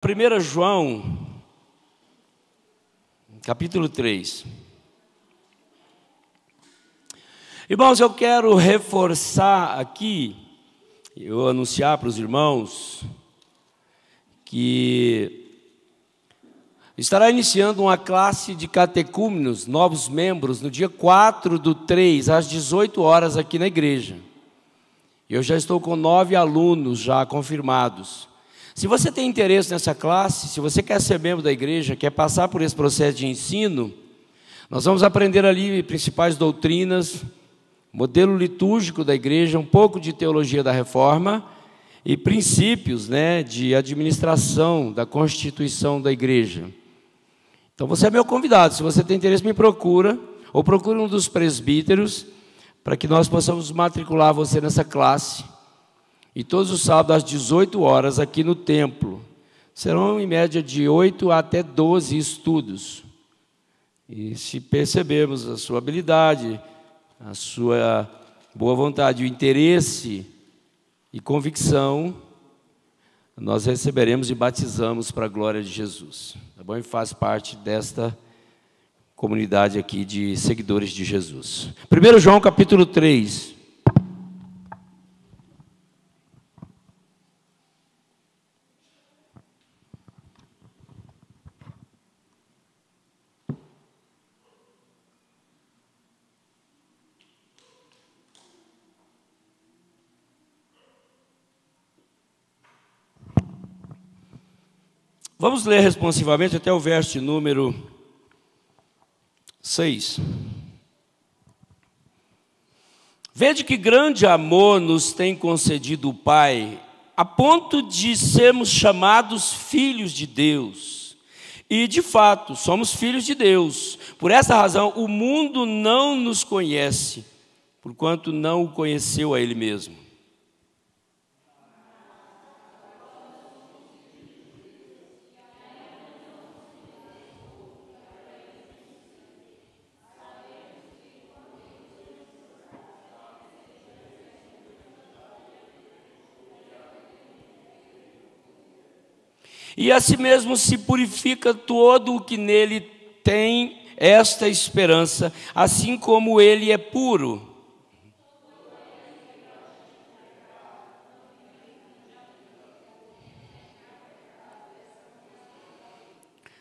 1 João, capítulo 3. Irmãos, eu quero reforçar aqui, eu anunciar para os irmãos, que estará iniciando uma classe de catecúmenos, novos membros, no dia 4/3, às 18 horas aqui na igreja. Eu já estou com 9 alunos já confirmados. Se você tem interesse nessa classe, se você quer ser membro da igreja, quer passar por esse processo de ensino, nós vamos aprender ali principais doutrinas, modelo litúrgico da igreja, um pouco de teologia da reforma e princípios, de administração da constituição da igreja. Então você é meu convidado. Se você tem interesse, me procura, ou procure um dos presbíteros, para que nós possamos matricular você nessa classe. E todos os sábados, às 18 horas, aqui no templo. Serão, em média, de 8 até 12 estudos. E se percebermos a sua habilidade, a sua boa vontade, o interesse e convicção, nós receberemos e batizamos para a glória de Jesus. Tá bom? E faz parte desta comunidade aqui de seguidores de Jesus. 1 João, capítulo 3. Vamos ler responsivamente até o verso de número 6. Vede que grande amor nos tem concedido o Pai, a ponto de sermos chamados filhos de Deus. E, de fato, somos filhos de Deus. Por essa razão, o mundo não nos conhece, porquanto não o conheceu a Ele mesmo. E assim mesmo se purifica todo o que nele tem esta esperança, assim como ele é puro.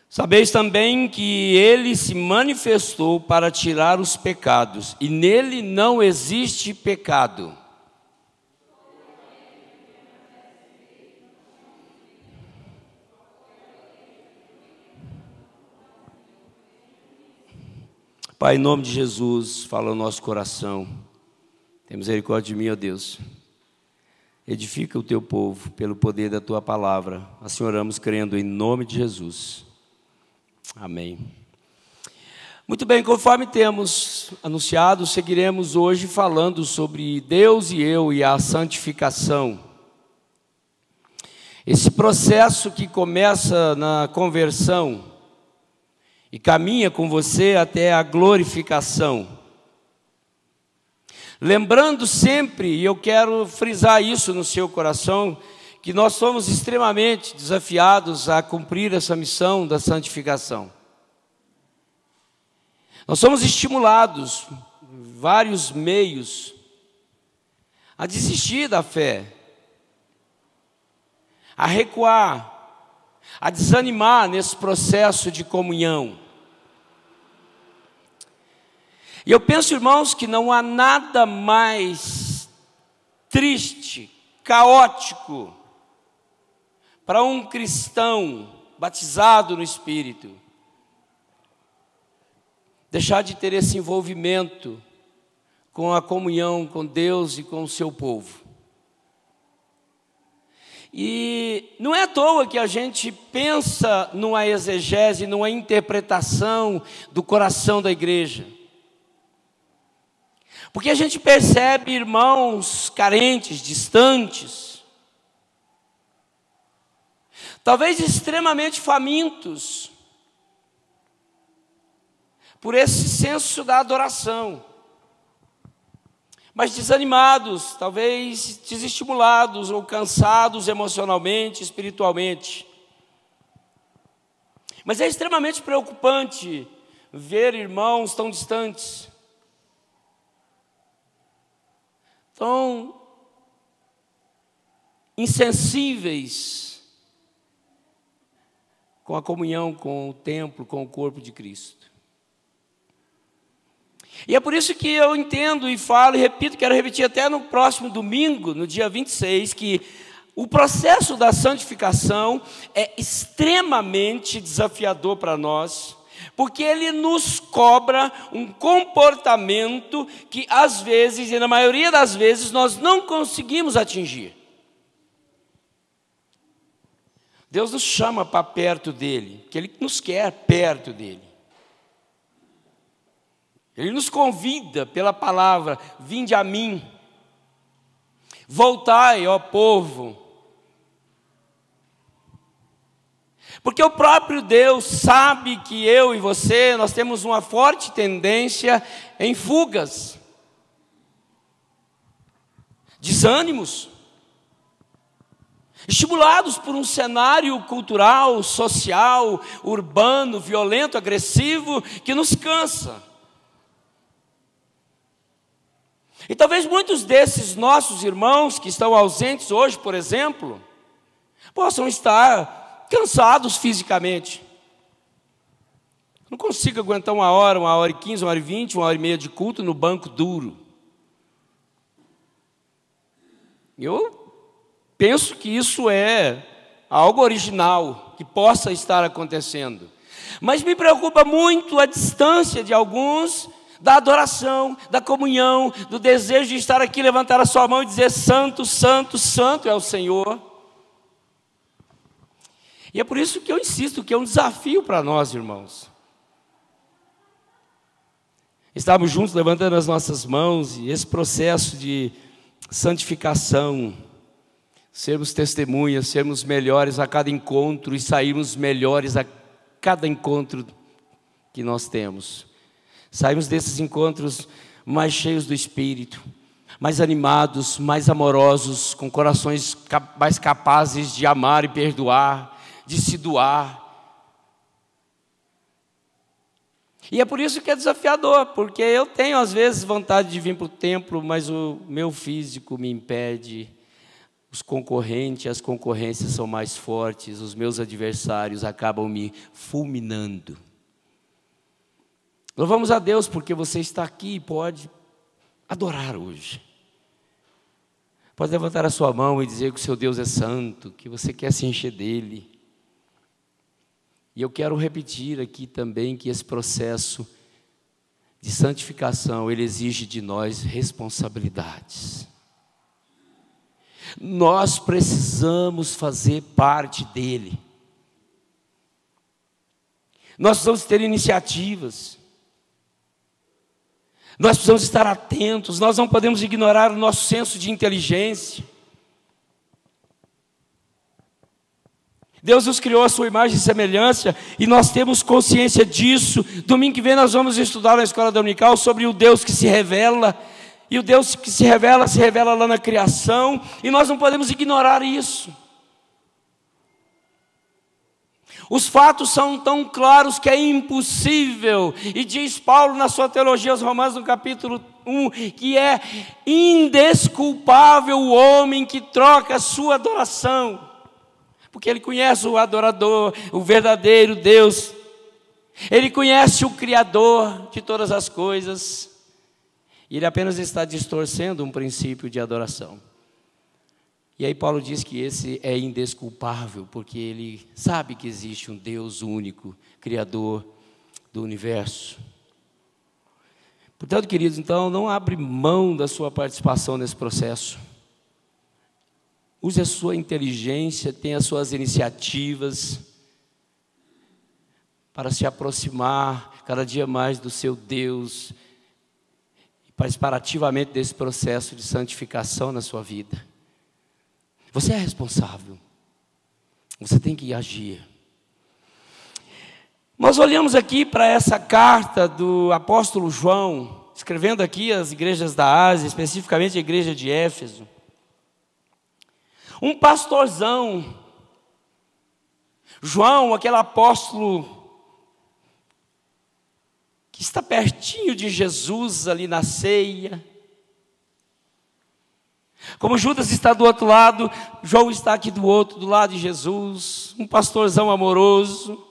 Sabeis também que ele se manifestou para tirar os pecados, e nele não existe pecado. Pai, em nome de Jesus, fala o nosso coração. Tem misericórdia de mim, ó Deus. Edifica o teu povo pelo poder da tua palavra. Assim oramos crendo em nome de Jesus. Amém. Muito bem, conforme temos anunciado, seguiremos hoje falando sobre Deus e eu e a santificação. Esse processo que começa na conversão e caminha com você até a glorificação. Lembrando sempre, e eu quero frisar isso no seu coração, que nós somos extremamente desafiados a cumprir essa missão da santificação. Nós somos estimulados, vários meios, a desistir da fé, a recuar, a desanimar nesse processo de comunhão. E eu penso, irmãos, que não há nada mais triste, caótico, para um cristão batizado no Espírito, deixar de ter esse envolvimento com a comunhão com Deus e com o seu povo. E não é à toa que a gente pensa numa exegese, numa interpretação do coração da igreja. Porque a gente percebe irmãos carentes, distantes, talvez extremamente famintos, por esse senso da adoração. mas desanimados, talvez desestimulados ou cansados emocionalmente, espiritualmente. Mas é extremamente preocupante ver irmãos tão distantes, tão insensíveis com a comunhão com o templo, com o corpo de Cristo. E é por isso que eu entendo e falo e repito, quero repetir até no próximo domingo, no dia 26, que o processo da santificação é extremamente desafiador para nós, porque ele nos cobra um comportamento que às vezes, e na maioria das vezes, nós não conseguimos atingir. Deus nos chama para perto dele, que ele nos quer perto dele. Ele nos convida pela palavra, vinde a mim, voltai, ó povo. Porque o próprio Deus sabe que eu e você, nós temos uma forte tendência em fugas, desânimos, estimulados por um cenário cultural, social, urbano, violento, agressivo, que nos cansa. E talvez muitos desses nossos irmãos que estão ausentes hoje, por exemplo, possam estar cansados fisicamente. Não consigo aguentar 1 hora e 15, 1 hora e 20, 1 hora e meia de culto no banco duro. Eu penso que isso é algo original, que possa estar acontecendo. Mas me preocupa muito a distância de alguns da adoração, da comunhão, do desejo de estar aqui, levantar a sua mão e dizer: santo, santo, santo é o Senhor. E é por isso que eu insisto que é um desafio para nós, irmãos. Estamos juntos levantando as nossas mãos, e esse processo de santificação, sermos testemunhas, sermos melhores a cada encontro e sairmos melhores a cada encontro que nós temos. Saímos desses encontros mais cheios do Espírito, mais animados, mais amorosos, com corações mais capazes de amar e perdoar, de se doar. E é por isso que é desafiador, porque eu tenho às vezes vontade de vir para o templo, mas o meu físico me impede, os concorrentes, as concorrências são mais fortes, os meus adversários acabam me fulminando. Louvamos a Deus porque você está aqui e pode adorar hoje. Pode levantar a sua mão e dizer que o seu Deus é santo, que você quer se encher dele. E eu quero repetir aqui também que esse processo de santificação, ele exige de nós responsabilidades. Nós precisamos fazer parte dele. Nós precisamos ter iniciativas. Nós precisamos estar atentos, nós não podemos ignorar o nosso senso de inteligência. Deus nos criou a sua imagem e semelhança, e nós temos consciência disso. Domingo que vem nós vamos estudar na escola dominical sobre o Deus que se revela, e o Deus que se revela lá na criação, e nós não podemos ignorar isso. Os fatos são tão claros que é impossível, e diz Paulo na sua teologia aos Romanos, no capítulo 1, que é indesculpável o homem que troca a sua adoração, porque ele conhece o adorador, o verdadeiro Deus, ele conhece o Criador de todas as coisas, e ele apenas está distorcendo um princípio de adoração. E aí Paulo diz que esse é indesculpável, porque ele sabe que existe um Deus único, Criador do universo. Portanto, queridos, então, não abre mão da sua participação nesse processo. Use a sua inteligência, tenha as suas iniciativas para se aproximar cada dia mais do seu Deus e participar ativamente desse processo de santificação na sua vida. Você é responsável, você tem que agir. Nós olhamos aqui para essa carta do apóstolo João, escrevendo aqui às igrejas da Ásia, especificamente a igreja de Éfeso. Um pastorzão, João, aquele apóstolo que está pertinho de Jesus ali na ceia. Como Judas está do outro lado, João está aqui do outro, do lado de Jesus, um pastorzão amoroso,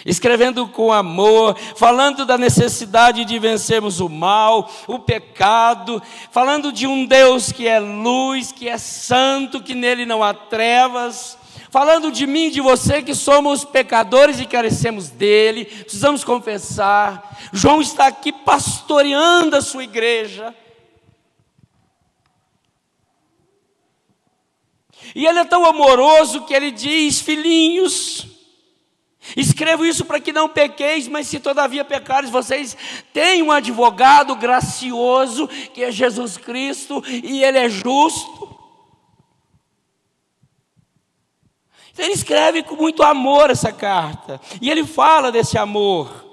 escrevendo com amor, falando da necessidade de vencermos o mal, o pecado, falando de um Deus que é luz, que é santo, que nele não há trevas, falando de mim e de você que somos pecadores e carecemos dele, precisamos confessar. João está aqui pastoreando a sua igreja. E ele é tão amoroso que ele diz: filhinhos, escrevo isso para que não pequeis, mas se todavia pecares, vocês têm um advogado gracioso, que é Jesus Cristo, e ele é justo. Então ele escreve com muito amor essa carta, e ele fala desse amor.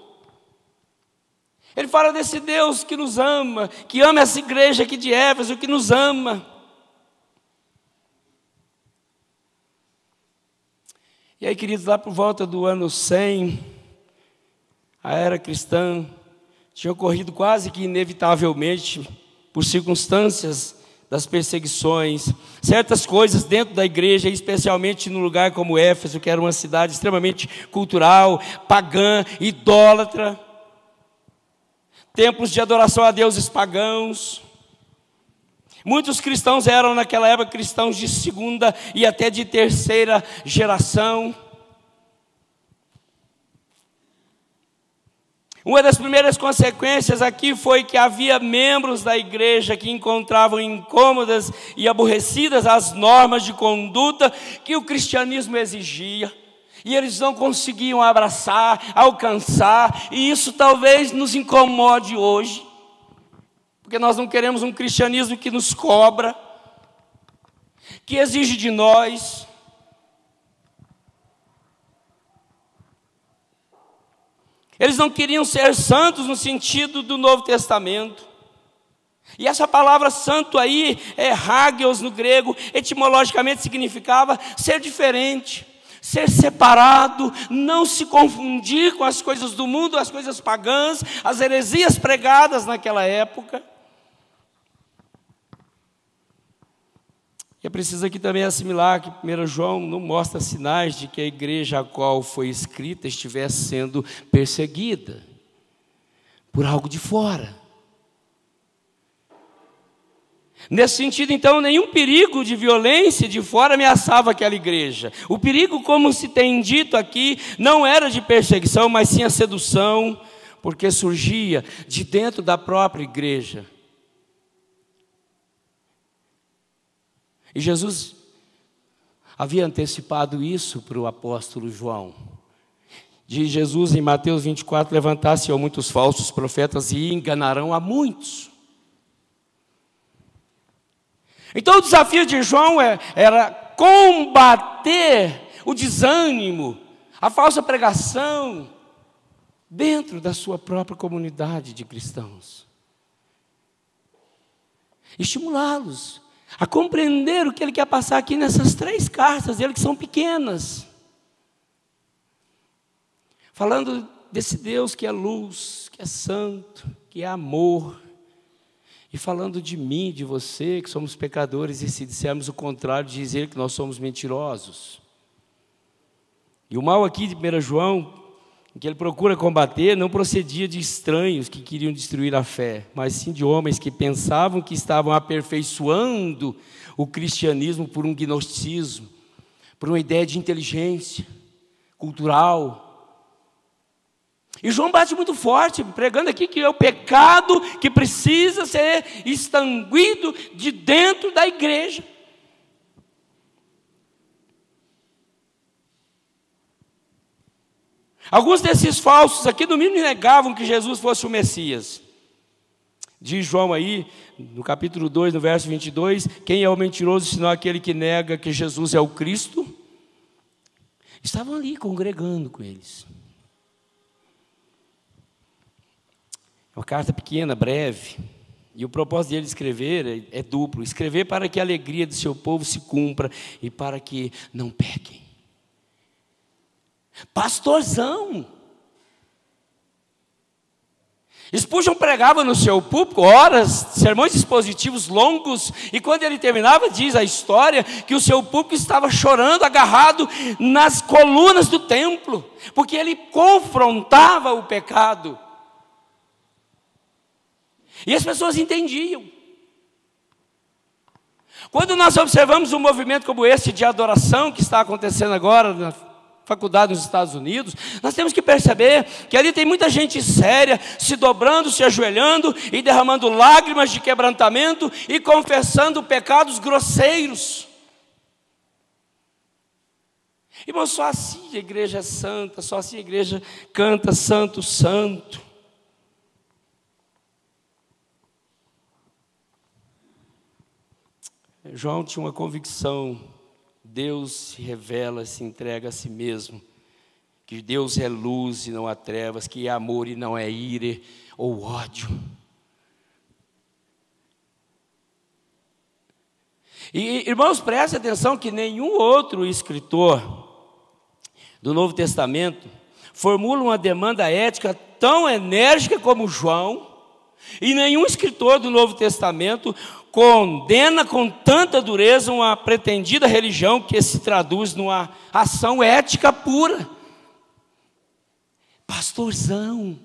Ele fala desse Deus que nos ama, que ama essa igreja aqui de Éfeso, que nos ama. E aí, queridos, lá por volta do ano 100, a era cristã tinha ocorrido quase que inevitavelmente, por circunstâncias das perseguições, certas coisas dentro da igreja, especialmente num lugar como Éfeso, que era uma cidade extremamente cultural, pagã, idólatra, templos de adoração a deuses pagãos. Muitos cristãos eram naquela época cristãos de segunda e até de terceira geração. Uma das primeiras consequências aqui foi que havia membros da igreja que encontravam incômodas e aborrecidas as normas de conduta que o cristianismo exigia. E eles não conseguiam abraçar, alcançar, e isso talvez nos incomode hoje. Porque nós não queremos um cristianismo que nos cobra, que exige de nós. Eles não queriam ser santos no sentido do Novo Testamento. E essa palavra santo aí, hagios no grego, etimologicamente significava ser diferente, ser separado, não se confundir com as coisas do mundo, as coisas pagãs, as heresias pregadas naquela época. E é preciso aqui também assimilar que 1 João não mostra sinais de que a igreja a qual foi escrita estivesse sendo perseguida por algo de fora. Nesse sentido, então, nenhum perigo de violência de fora ameaçava aquela igreja. O perigo, como se tem dito aqui, não era de perseguição, mas sim a sedução, porque surgia de dentro da própria igreja. E Jesus havia antecipado isso para o apóstolo João. Diz Jesus em Mateus 24: levantar-se-ão muitos falsos profetas e enganarão a muitos. Então o desafio de João era combater o desânimo, a falsa pregação, dentro da sua própria comunidade de cristãos. Estimulá-los a compreender o que ele quer passar aqui nessas 3 cartas dele, que são pequenas. Falando desse Deus que é luz, que é santo, que é amor. E falando de mim, de você, que somos pecadores, e se dissermos o contrário, dizer que nós somos mentirosos. E o mal aqui de 1 João, que ele procura combater, não procedia de estranhos que queriam destruir a fé, mas sim de homens que pensavam que estavam aperfeiçoando o cristianismo por um gnosticismo, por uma ideia de inteligência cultural. E João bate muito forte, pregando aqui que é o pecado que precisa ser extinguido de dentro da igreja. Alguns desses falsos aqui, no mínimo, negavam que Jesus fosse o Messias. Diz João aí, no capítulo 2, no verso 22, quem é o mentiroso, senão aquele que nega que Jesus é o Cristo? Estavam ali congregando com eles. É uma carta pequena, breve, e o propósito dele escrever é duplo: escrever para que a alegria do seu povo se cumpra e para que não pequem. Pastorzão, Spurgeon pregava no seu púlpito horas, sermões expositivos longos, e quando ele terminava, diz a história, que o seu púlpito estava chorando, agarrado nas colunas do templo, porque ele confrontava o pecado. E as pessoas entendiam. Quando nós observamos um movimento como esse de adoração que está acontecendo agora na faculdade nos Estados Unidos, nós temos que perceber que ali tem muita gente séria, se dobrando, se ajoelhando e derramando lágrimas de quebrantamento e confessando pecados grosseiros. Irmão, só assim a igreja é santa, só assim a igreja canta santo, santo. João tinha uma convicção: Deus se revela, se entrega a si mesmo, que Deus é luz e não há trevas, que é amor e não é ira ou ódio. E, irmãos, prestem atenção que nenhum outro escritor do Novo Testamento formula uma demanda ética tão enérgica como João, e nenhum escritor do Novo Testamento condena com tanta dureza uma pretendida religião que se traduz numa ação ética pura. Pastorzão,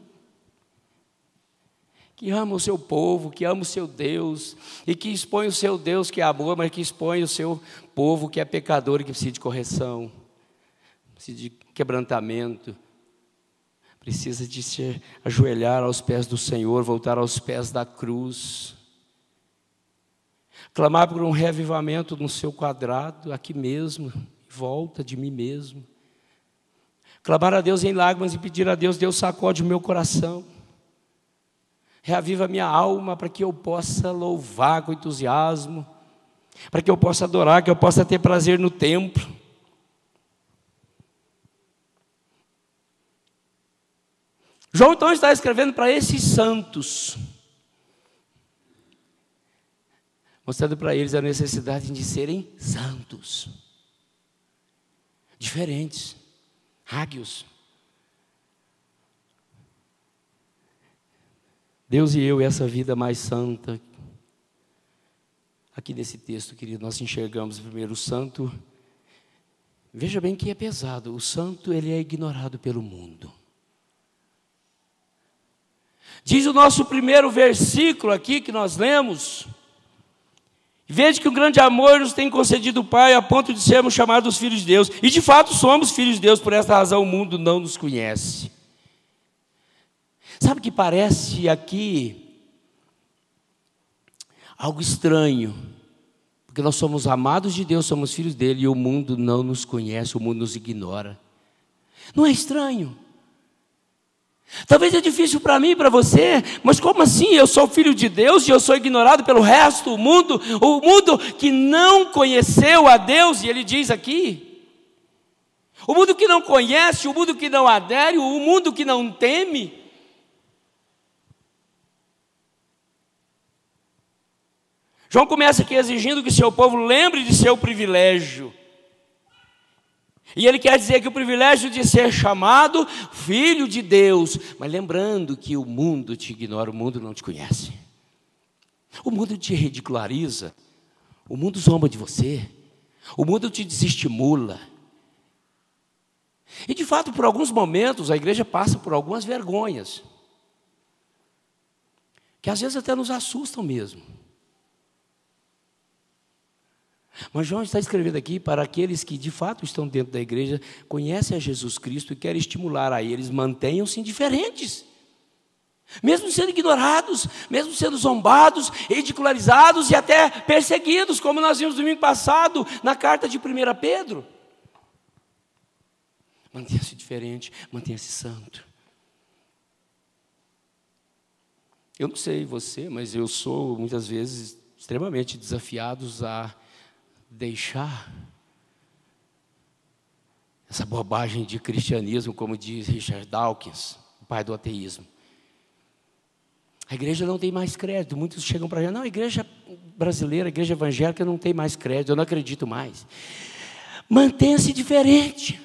que ama o seu povo, que ama o seu Deus, e que expõe o seu Deus que é amor, mas que expõe o seu povo que é pecador e que precisa de correção, precisa de quebrantamento, precisa de se ajoelhar aos pés do Senhor, voltar aos pés da cruz, clamar por um reavivamento no seu quadrado, aqui mesmo, em volta de mim mesmo. Clamar a Deus em lágrimas e pedir a Deus: Deus, sacode o meu coração. Reaviva a minha alma para que eu possa louvar com entusiasmo, para que eu possa adorar, que eu possa ter prazer no templo. João então está escrevendo para esses santos, mostrando para eles a necessidade de serem santos, diferentes, águios. Deus e eu, essa vida mais santa. Aqui nesse texto, querido, nós enxergamos primeiro o santo. Veja bem que é pesado. O santo, ele é ignorado pelo mundo. Diz o nosso primeiro versículo aqui que nós lemos: veja que um grande amor nos tem concedido o Pai, a ponto de sermos chamados filhos de Deus. E de fato somos filhos de Deus, por esta razão o mundo não nos conhece. Sabe que parece aqui algo estranho, porque nós somos amados de Deus, somos filhos dele, e o mundo não nos conhece, o mundo nos ignora. Não é estranho? Talvez é difícil para mim e para você, mas como assim? Eu sou filho de Deus e eu sou ignorado pelo resto, o mundo que não conheceu a Deus. E ele diz aqui, o mundo que não conhece, o mundo que não adere, o mundo que não teme. João começa aqui exigindo que seu povo lembre de seu privilégio. E ele quer dizer que o privilégio de ser chamado filho de Deus, mas lembrando que o mundo te ignora, o mundo não te conhece. O mundo te ridiculariza, o mundo zomba de você, o mundo te desestimula. E de fato, por alguns momentos, a igreja passa por algumas vergonhas, que às vezes até nos assustam mesmo. Mas João está escrevendo aqui para aqueles que de fato estão dentro da igreja, conhecem a Jesus Cristo e querem estimular a eles: mantenham-se indiferentes, mesmo sendo ignorados, mesmo sendo zombados, ridicularizados e até perseguidos, como nós vimos domingo passado na carta de 1 Pedro. Mantenha-se diferente, mantenha-se santo. Eu não sei você, mas eu sou muitas vezes extremamente desafiado a deixar essa bobagem de cristianismo, como diz Richard Dawkins, o pai do ateísmo. A igreja não tem mais crédito. Muitos chegam para não, a igreja brasileira, a igreja evangélica não tem mais crédito, eu não acredito mais. Mantenha-se diferente.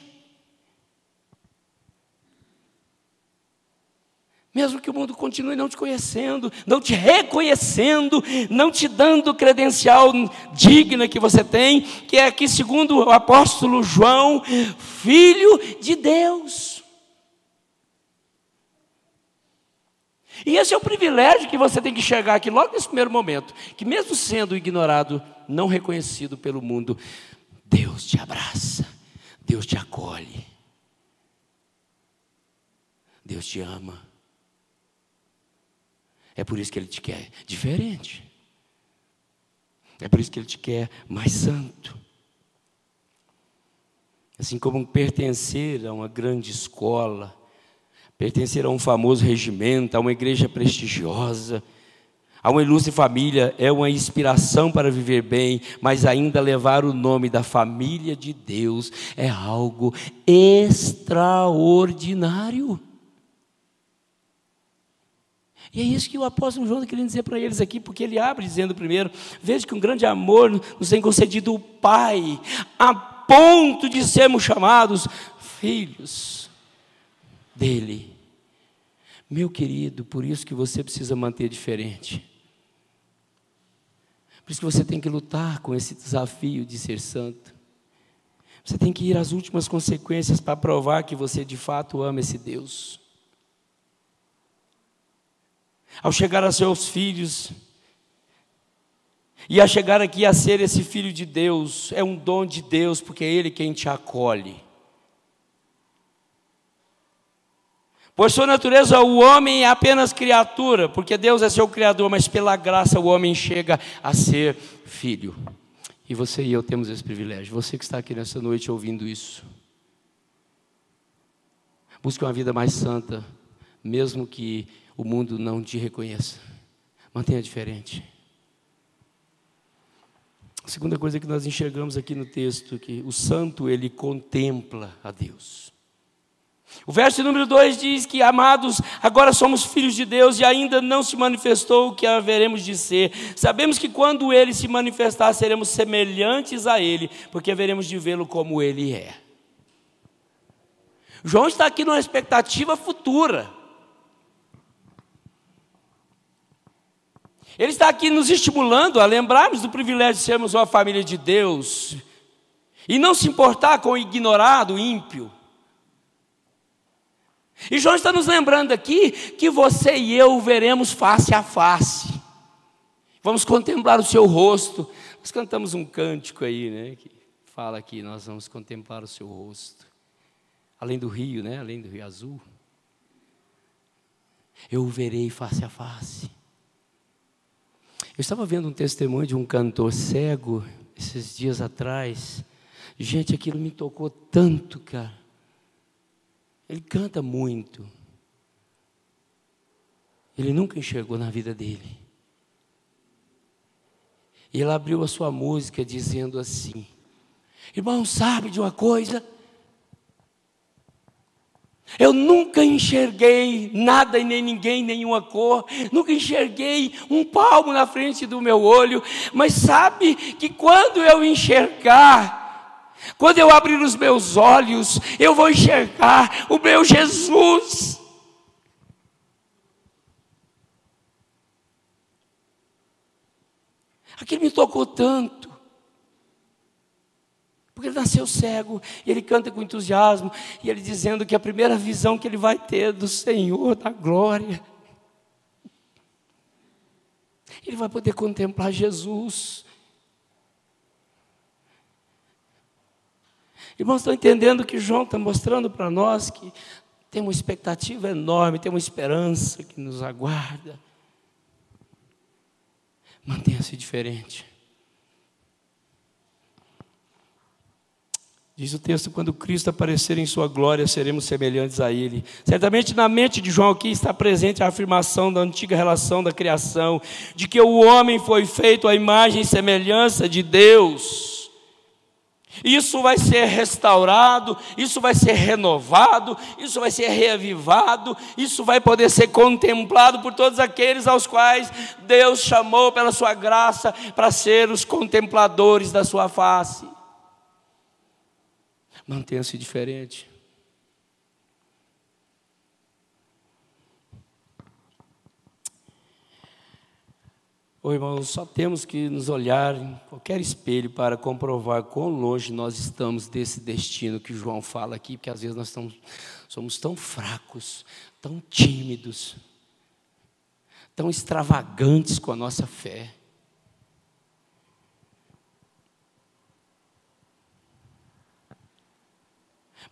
Mesmo que o mundo continue não te conhecendo, não te reconhecendo, não te dando o credencial digna que você tem, que é aqui, segundo o apóstolo João, filho de Deus. E esse é o privilégio que você tem que enxergar aqui logo nesse primeiro momento, que mesmo sendo ignorado, não reconhecido pelo mundo, Deus te abraça, Deus te acolhe, Deus te ama. É por isso que Ele te quer diferente, é por isso que Ele te quer mais santo. Assim como pertencer a uma grande escola, pertencer a um famoso regimento, a uma igreja prestigiosa, a uma ilustre família é uma inspiração para viver bem, mas ainda levar o nome da família de Deus é algo extraordinário. E é isso que o apóstolo João está querendo dizer para eles aqui, porque ele abre dizendo primeiro: veja que um grande amor nos tem concedido o Pai, a ponto de sermos chamados filhos dele. Meu querido, por isso que você precisa manter diferente. Por isso que você tem que lutar com esse desafio de ser santo. Você tem que ir às últimas consequências para provar que você de fato ama esse Deus. Ao chegar a seus filhos, e a chegar aqui a ser esse filho de Deus, é um dom de Deus, porque é Ele quem te acolhe. Por sua natureza, o homem é apenas criatura, porque Deus é seu Criador, mas pela graça o homem chega a ser filho. E você e eu temos esse privilégio. Você que está aqui nessa noite ouvindo isso, busque uma vida mais santa, mesmo que o mundo não te reconheça. Mantenha diferente. A segunda coisa que nós enxergamos aqui no texto, que o santo, ele contempla a Deus. O verso número 2 diz que, amados, agora somos filhos de Deus e ainda não se manifestou o que haveremos de ser. Sabemos que quando Ele se manifestar, seremos semelhantes a Ele, porque haveremos de vê-lo como Ele é. João está aqui numa expectativa futura. Ele está aqui nos estimulando a lembrarmos do privilégio de sermos uma família de Deus e não se importar com o ignorado, o ímpio. E João está nos lembrando aqui que você e eu o veremos face a face. Vamos contemplar o seu rosto. Nós cantamos um cântico aí, né, que fala que nós vamos contemplar o seu rosto. Além do rio, né, além do rio azul. Eu o verei face a face. Eu estava vendo um testemunho de um cantor cego esses dias atrás. Gente, aquilo me tocou tanto, cara. Ele canta muito. Ele nunca enxergou na vida dele. E ele abriu a sua música dizendo assim: irmão, sabe de uma coisa? Eu nunca enxerguei nada e nem ninguém, nenhuma cor. Nunca enxerguei um palmo na frente do meu olho. Mas sabe que quando eu enxergar, quando eu abrir os meus olhos, eu vou enxergar o meu Jesus. Aquilo me tocou tanto. Porque ele nasceu cego, e ele canta com entusiasmo, e ele dizendo que a primeira visão que ele vai ter do Senhor, da glória, ele vai poder contemplar Jesus. Irmãos, estão entendendo que João está mostrando para nós que tem uma expectativa enorme, tem uma esperança que nos aguarda. Mantenha-se diferente. Diz o texto: quando Cristo aparecer em sua glória, seremos semelhantes a Ele. Certamente na mente de João aqui está presente a afirmação da antiga relação da criação, de que o homem foi feito à imagem e semelhança de Deus. Isso vai ser restaurado, isso vai ser renovado, isso vai ser reavivado, isso vai poder ser contemplado por todos aqueles aos quais Deus chamou pela sua graça para ser os contempladores da sua face. Mantenha-se diferente. Ô irmãos, só temos que nos olhar em qualquer espelho para comprovar quão longe nós estamos desse destino que João fala aqui, porque às vezes nós somos tão fracos, tão tímidos, tão extravagantes com a nossa fé.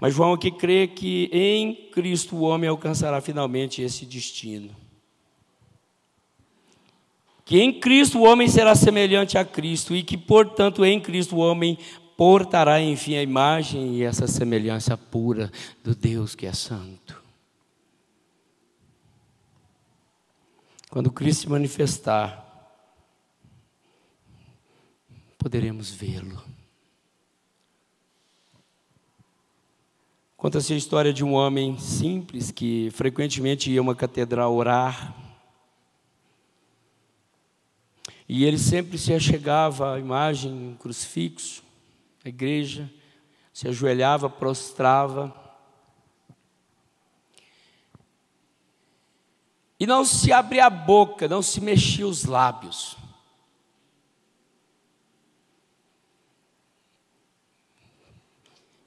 Mas João aqui crê que em Cristo o homem alcançará finalmente esse destino. Que em Cristo o homem será semelhante a Cristo e que, portanto, em Cristo o homem portará, enfim, a imagem e essa semelhança pura do Deus que é santo. Quando Cristo se manifestar, poderemos vê-lo. Conta-se a história de um homem simples que frequentemente ia a uma catedral orar. E ele sempre se achegava à imagem, um crucifixo, à igreja, se ajoelhava, prostrava. E não se abria a boca, não se mexia os lábios.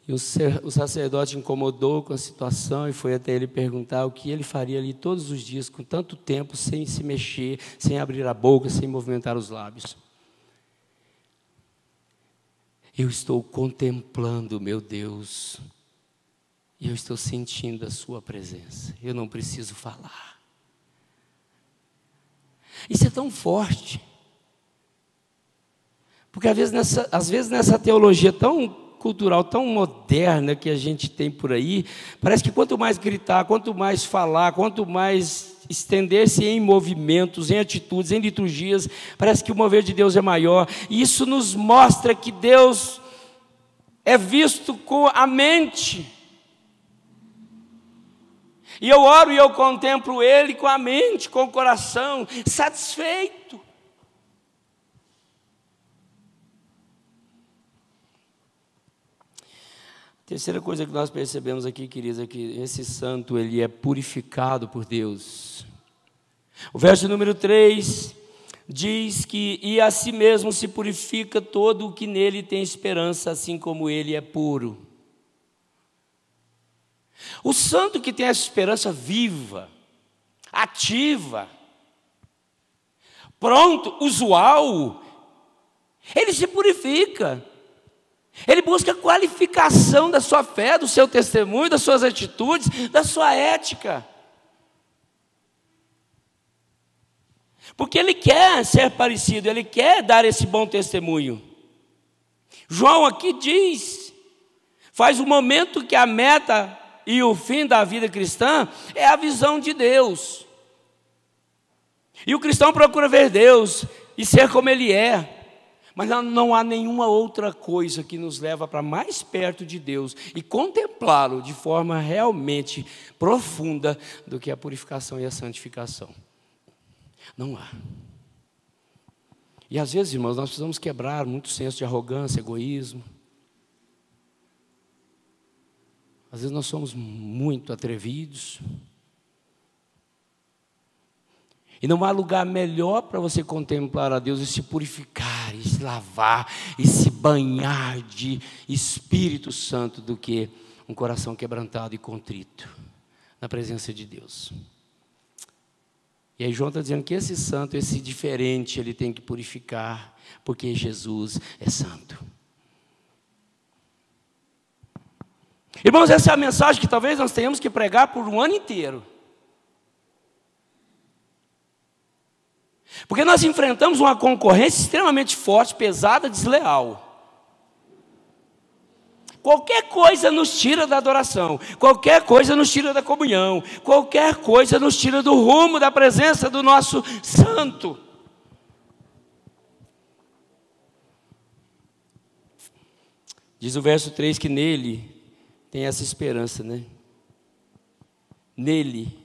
E o sacerdote incomodou com a situação e foi até ele perguntar o que ele faria ali todos os dias, com tanto tempo, sem se mexer, sem abrir a boca, sem movimentar os lábios. Eu estou contemplando, meu Deus, e eu estou sentindo a sua presença. Eu não preciso falar. Isso é tão forte. Porque às vezes nessa teologia tão cultural, tão moderna que a gente tem por aí, parece que quanto mais gritar, quanto mais falar, quanto mais estender-se em movimentos, em atitudes, em liturgias, parece que o mover de Deus é maior. E isso nos mostra que Deus é visto com a mente. E eu oro e eu contemplo Ele com a mente, com o coração, satisfeito. Terceira coisa que nós percebemos aqui, queridos, é que esse santo, ele é purificado por Deus. O verso número 3 diz que, e a si mesmo se purifica todo o que nele tem esperança, assim como ele é puro. O santo que tem essa esperança viva, ativa, pronto, usual, ele se purifica. Ele busca qualificação da sua fé, do seu testemunho, das suas atitudes, da sua ética. Porque ele quer ser parecido, ele quer dar esse bom testemunho. João aqui diz, faz o momento que a meta e o fim da vida cristã é a visão de Deus. E o cristão procura ver Deus e ser como Ele é. Mas não há nenhuma outra coisa que nos leva para mais perto de Deus e contemplá-lo de forma realmente profunda do que a purificação e a santificação. Não há. E às vezes, irmãos, nós precisamos quebrar muito senso de arrogância, egoísmo. Às vezes nós somos muito atrevidos. E não há lugar melhor para você contemplar a Deus e se purificar, e se lavar, e se banhar de Espírito Santo do que um coração quebrantado e contrito na presença de Deus. E aí João está dizendo que esse santo, esse diferente, ele tem que purificar, porque Jesus é santo. Irmãos, essa é a mensagem que talvez nós tenhamos que pregar por um ano inteiro. Porque nós enfrentamos uma concorrência extremamente forte, pesada, desleal. Qualquer coisa nos tira da adoração, qualquer coisa nos tira da comunhão, qualquer coisa nos tira do rumo da presença do nosso santo. Diz o verso 3 que nele tem essa esperança, né? Nele,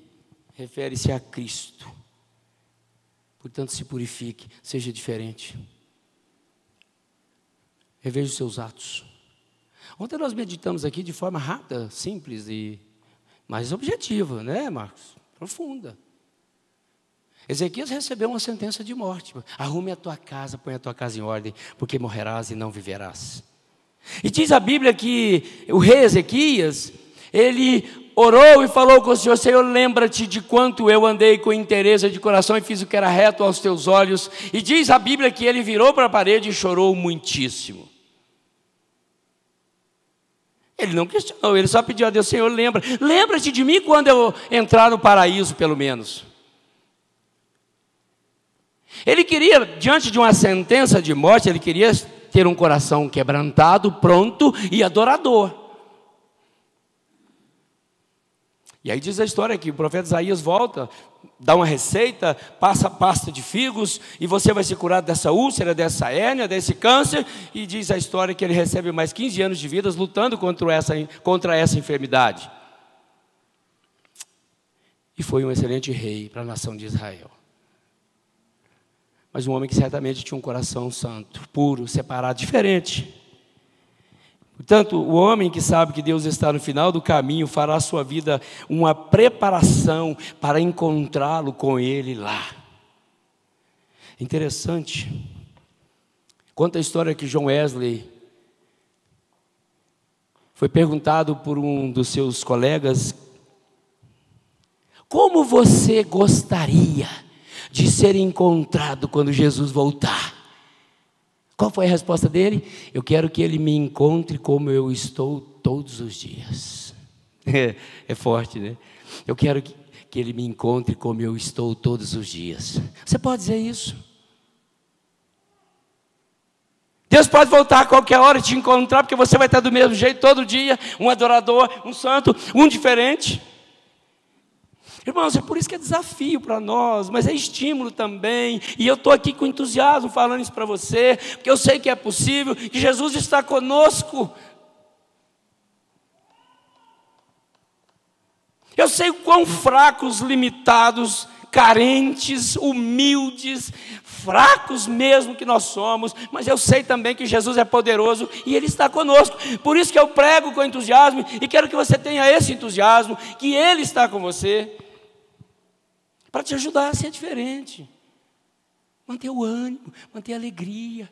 refere-se a Cristo. Portanto, se purifique, seja diferente. Reveja os seus atos. Ontem nós meditamos aqui de forma rápida, simples e mais objetiva, né, Marcos? Profunda. Ezequias recebeu uma sentença de morte. Arrume a tua casa, põe a tua casa em ordem, porque morrerás e não viverás. E diz a Bíblia que o rei Ezequias, ele orou e falou com o Senhor: Senhor, lembra-te de quanto eu andei com interesse de coração e fiz o que era reto aos teus olhos. E diz a Bíblia que ele virou para a parede e chorou muitíssimo. Ele não questionou, ele só pediu a Deus: Senhor, lembra-te de mim quando eu entrar no paraíso, pelo menos. Ele queria, diante de uma sentença de morte, ele queria ter um coração quebrantado, pronto e adorador. E aí diz a história que o profeta Isaías volta, dá uma receita, passa pasta de figos, e você vai ser curado dessa úlcera, dessa hérnia, desse câncer, e diz a história que ele recebe mais 15 anos de vida lutando contra essa enfermidade. E foi um excelente rei para a nação de Israel. Mas um homem que certamente tinha um coração santo, puro, separado, diferente. Portanto, o homem que sabe que Deus está no final do caminho fará a sua vida uma preparação para encontrá-lo com Ele lá. Interessante. Conta a história que John Wesley foi perguntado por um dos seus colegas: como você gostaria de ser encontrado quando Jesus voltar? Qual foi a resposta dele? Eu quero que ele me encontre como eu estou todos os dias. É forte, né? Eu quero que ele me encontre como eu estou todos os dias. Você pode dizer isso? Deus pode voltar a qualquer hora e te encontrar, porque você vai estar do mesmo jeito todo dia, um adorador, um santo, um diferente. Irmãos, é por isso que é desafio para nós, mas é estímulo também. E eu estou aqui com entusiasmo falando isso para você, porque eu sei que é possível, que Jesus está conosco. Eu sei o quão fracos, limitados, carentes, humildes, fracos mesmo que nós somos, mas eu sei também que Jesus é poderoso e Ele está conosco. Por isso que eu prego com entusiasmo e quero que você tenha esse entusiasmo, que Ele está com você, para te ajudar a ser diferente, manter o ânimo, manter a alegria.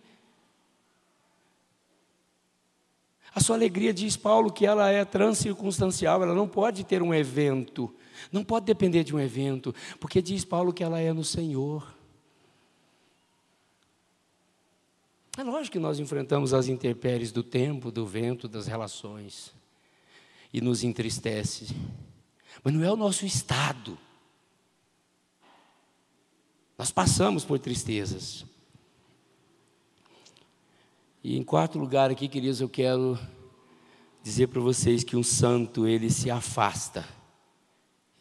A sua alegria, diz Paulo, que ela é transcircunstancial, ela não pode ter um evento, não pode depender de um evento, porque diz Paulo que ela é no Senhor. É lógico que nós enfrentamos as intempéries do tempo, do vento, das relações, e nos entristece, mas não é o nosso estado. Nós passamos por tristezas. E em quarto lugar aqui, queridos, eu quero dizer para vocês que um santo, ele se afasta.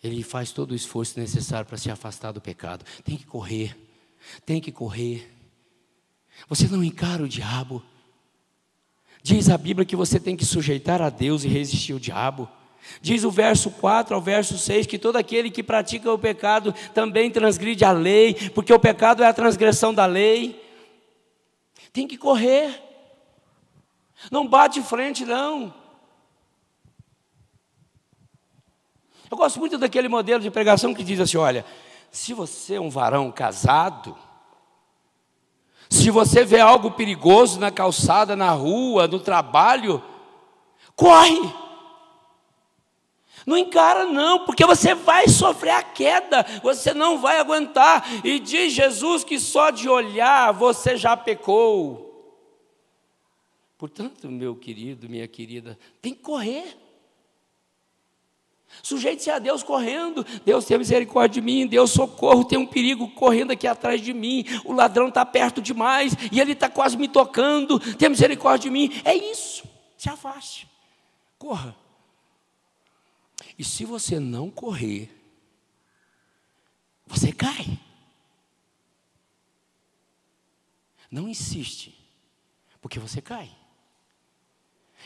Ele faz todo o esforço necessário para se afastar do pecado. Tem que correr, tem que correr. Você não encara o diabo. Diz a Bíblia que você tem que sujeitar a Deus e resistir ao diabo. Diz o verso 4 ao verso 6 que todo aquele que pratica o pecado também transgride a lei, porque o pecado é a transgressão da lei. Tem que correr. Não bate de frente, não. Eu gosto muito daquele modelo de pregação que diz assim: olha, se você é um varão casado, se você vê algo perigoso na calçada, na rua, no trabalho, corre. Não encara não, porque você vai sofrer a queda, você não vai aguentar. E diz Jesus que só de olhar você já pecou. Portanto, meu querido, minha querida, tem que correr. Sujeite-se a Deus correndo. Deus tem misericórdia de mim, Deus socorro, tem um perigo correndo aqui atrás de mim, o ladrão está perto demais, e ele está quase me tocando, tem misericórdia de mim. É isso, se afaste, corra. E se você não correr, você cai. Não insiste, porque você cai.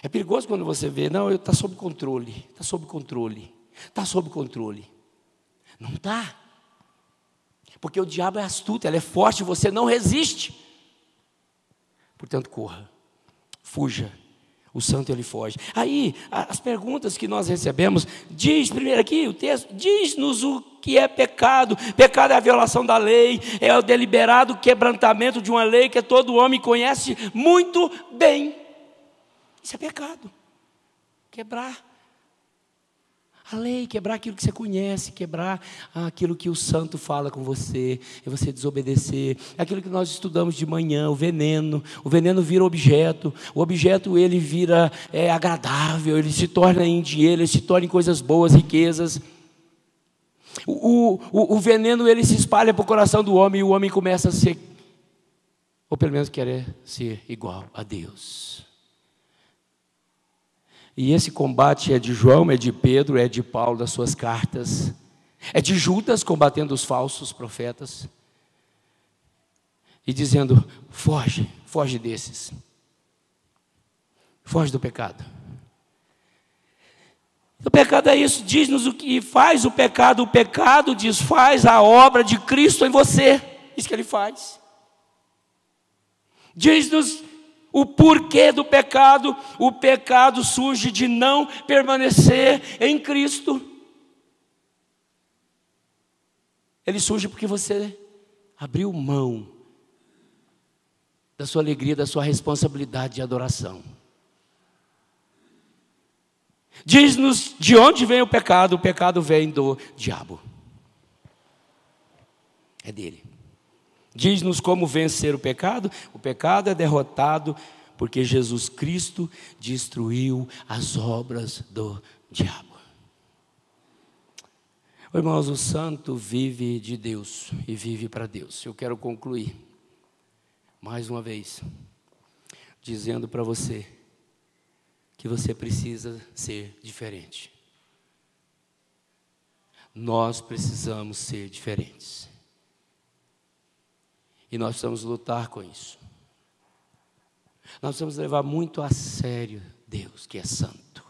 É perigoso quando você vê, não, está sob controle, está sob controle, está sob controle. Não está. Porque o diabo é astuto, ele é forte, você não resiste. Portanto, corra, fuja. o santo ele foge. Aí, as perguntas que nós recebemos, diz primeiro aqui o texto, diz-nos o que é pecado. Pecado é a violação da lei, é o deliberado quebrantamento de uma lei que todo homem conhece muito bem. Isso é pecado. Quebrar a lei, quebrar aquilo que você conhece, quebrar aquilo que o santo fala com você, e você desobedecer. Aquilo que nós estudamos de manhã, o veneno vira objeto, o objeto ele vira agradável, ele se torna em dinheiro, ele se torna em coisas boas, riquezas. O veneno ele se espalha para o coração do homem, e o homem começa a ser, ou pelo menos querer ser igual a Deus. E esse combate é de João, é de Pedro, é de Paulo, das suas cartas. É de Judas combatendo os falsos profetas. E dizendo, foge desses. Foge do pecado. O pecado é isso, diz-nos o que faz o pecado desfaz a obra de Cristo em você. Isso que ele faz. Diz-nos o porquê do pecado. O pecado surge de não permanecer em Cristo. Ele surge porque você abriu mão da sua alegria, da sua responsabilidade de adoração. Diz-nos de onde vem o pecado vem do diabo. É dele. Diz-nos como vencer o pecado é derrotado porque Jesus Cristo destruiu as obras do diabo. Irmãos, o santo vive de Deus e vive para Deus. Eu quero concluir, mais uma vez, dizendo para você que você precisa ser diferente. Nós precisamos ser diferentes. E nós precisamos lutar com isso. Nós precisamos levar muito a sério Deus, que é santo.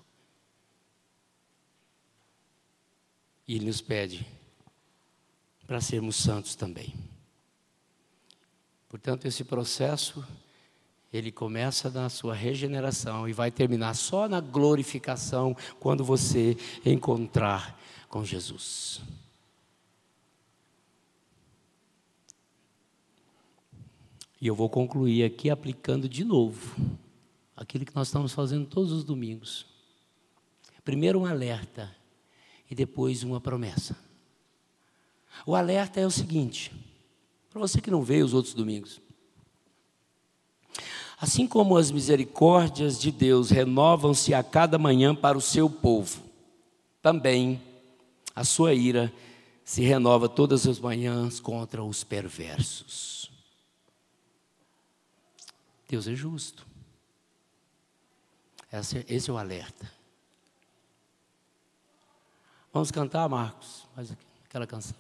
E Ele nos pede para sermos santos também. Portanto, esse processo, ele começa na sua regeneração e vai terminar só na glorificação, quando você encontrar com Jesus. E eu vou concluir aqui aplicando de novo aquilo que nós estamos fazendo todos os domingos. Primeiro um alerta e depois uma promessa. O alerta é o seguinte, para você que não veio os outros domingos. Assim como as misericórdias de Deus renovam-se a cada manhã para o seu povo, também a sua ira se renova todas as manhãs contra os perversos. Deus é justo. Esse é o alerta. Vamos cantar, Marcos, mais aquela canção.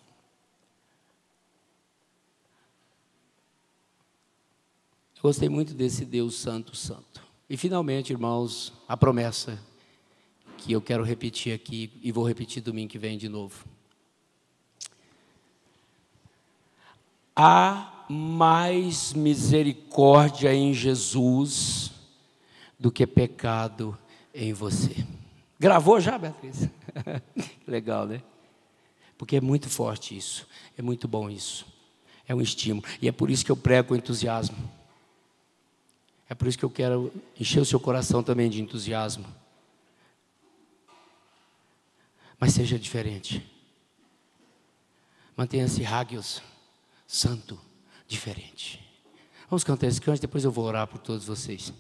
Eu gostei muito desse Deus santo, santo. E finalmente, irmãos, a promessa que eu quero repetir aqui e vou repetir domingo que vem de novo. Há mais misericórdia em Jesus do que pecado em você. Gravou já, Beatriz? Legal, né? Porque é muito forte isso, é muito bom isso, é um estímulo. E é por isso que eu prego com entusiasmo. É por isso que eu quero encher o seu coração também de entusiasmo. Mas seja diferente. Mantenha-se hagios, santo, diferente. Vamos cantar esse canto, depois eu vou orar por todos vocês.